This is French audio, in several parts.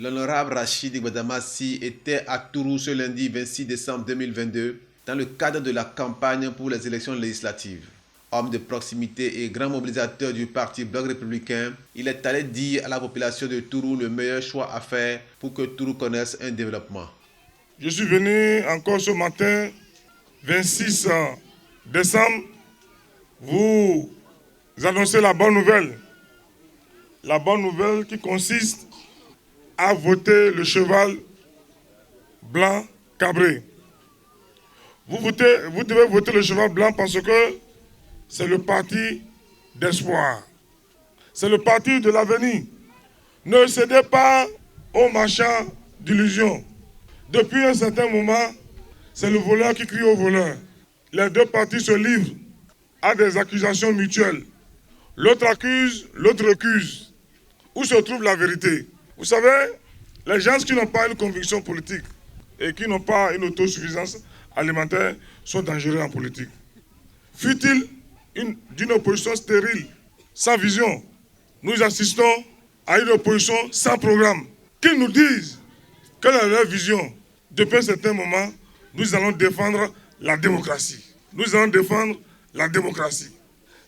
L'honorable Rachid Gbadamassi était à Tourou ce lundi 26 décembre 2022 dans le cadre de la campagne pour les élections législatives. Homme de proximité et grand mobilisateur du parti Bloc républicain, il est allé dire à la population de Tourou le meilleur choix à faire pour que Tourou connaisse un développement. Je suis venu encore ce matin, 26 décembre, vous annoncer la bonne nouvelle. La bonne nouvelle qui consiste à voter le cheval blanc cabré. Vous devez voter le cheval blanc parce que c'est le parti d'espoir. C'est le parti de l'avenir. Ne cédez pas aux marchands d'illusions. Depuis un certain moment, c'est le voleur qui crie au voleur. Les deux partis se livrent à des accusations mutuelles. L'autre accuse, l'autre recuse. Où se trouve la vérité? Vous savez, les gens qui n'ont pas une conviction politique et qui n'ont pas une autosuffisance alimentaire sont dangereux en politique. Fut-il d'une opposition stérile, sans vision, nous assistons à une opposition sans programme. Qu'ils nous disent quelle est leur vision. Depuis un certain moment, nous allons défendre la démocratie. Nous allons défendre la démocratie.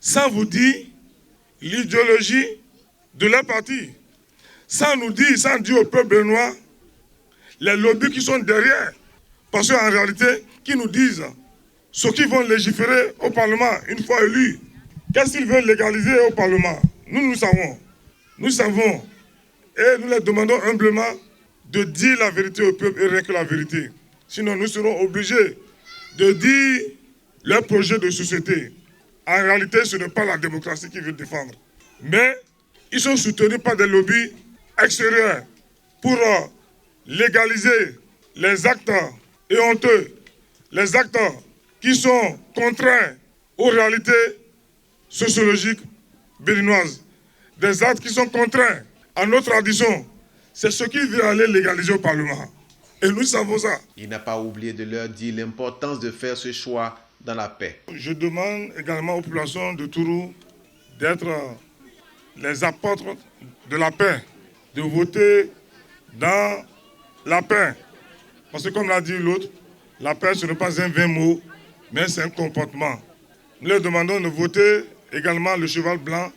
Sans vous dire l'idéologie de leur parti. Sans dire au peuple noir les lobbies qui sont derrière. Parce qu'en réalité, qui nous disent ceux qui vont légiférer au Parlement une fois élus, qu'est-ce qu'ils veulent légaliser au Parlement? Nous savons. Nous savons. Et nous leur demandons humblement de dire la vérité au peuple et rien que la vérité. Sinon, nous serons obligés de dire leur projet de société. En réalité, ce n'est pas la démocratie qu'ils veulent défendre. Mais ils sont soutenus par des lobbies extérieurs pour légaliser les actes honteux, les actes qui sont contraires aux réalités sociologiques béninoises, des actes qui sont contraires à nos traditions. C'est ce qu'il veut aller légaliser au Parlement. Et nous savons ça. Il n'a pas oublié de leur dire l'importance de faire ce choix dans la paix. Je demande également aux populations de Tourou d'être les apôtres de la paix, de voter dans la paix. Parce que comme l'a dit l'autre, la paix ce n'est pas un vain mot, mais c'est un comportement. Nous leur demandons de voter également le cheval blanc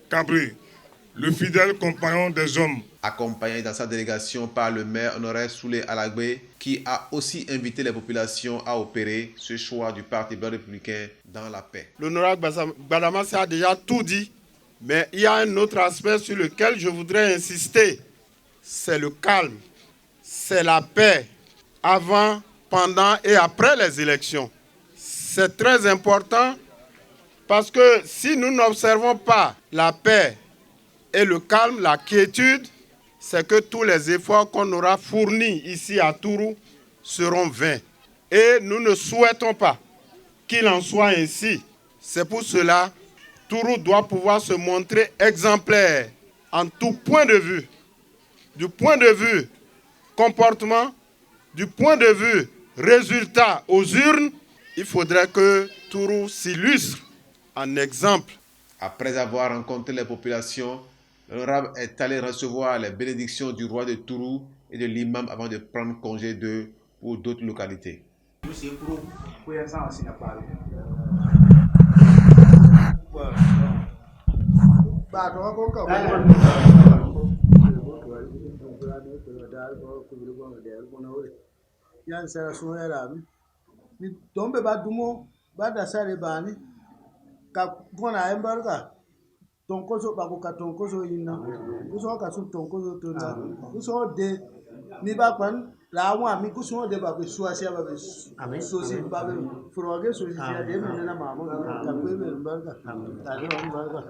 cabré, le fidèle compagnon des hommes. Accompagné dans sa délégation par le maire Honoré Soulé Alagbe, qui a aussi invité les populations à opérer ce choix du Parti Bloc républicain dans la paix. L'honorable Gbadamassi a déjà tout dit, mais il y a un autre aspect sur lequel je voudrais insister. C'est le calme, c'est la paix, avant, pendant et après les élections. C'est très important parce que si nous n'observons pas la paix et le calme, la quiétude, c'est que tous les efforts qu'on aura fournis ici à Tourou seront vains. Et nous ne souhaitons pas qu'il en soit ainsi. C'est pour cela que Tourou doit pouvoir se montrer exemplaire en tout point de vue. Du point de vue comportement, du point de vue résultat aux urnes, il faudrait que Tourou s'illustre en exemple. Après avoir rencontré les populations, l'honorable est allé recevoir les bénédictions du roi de Tourou et de l'imam avant de prendre congé d'eux pour d'autres localités. Tonkoso bakuka tonkoso ina kuso ka su tonkoso tona kuso de ni ba pan la wa mi kuso de ba be suasia ba be sosi ba be froge sosi ya de me na mama ka pe be mbarka ta de mbarka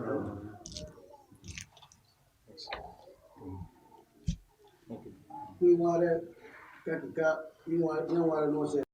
ku ware ka ni ware no se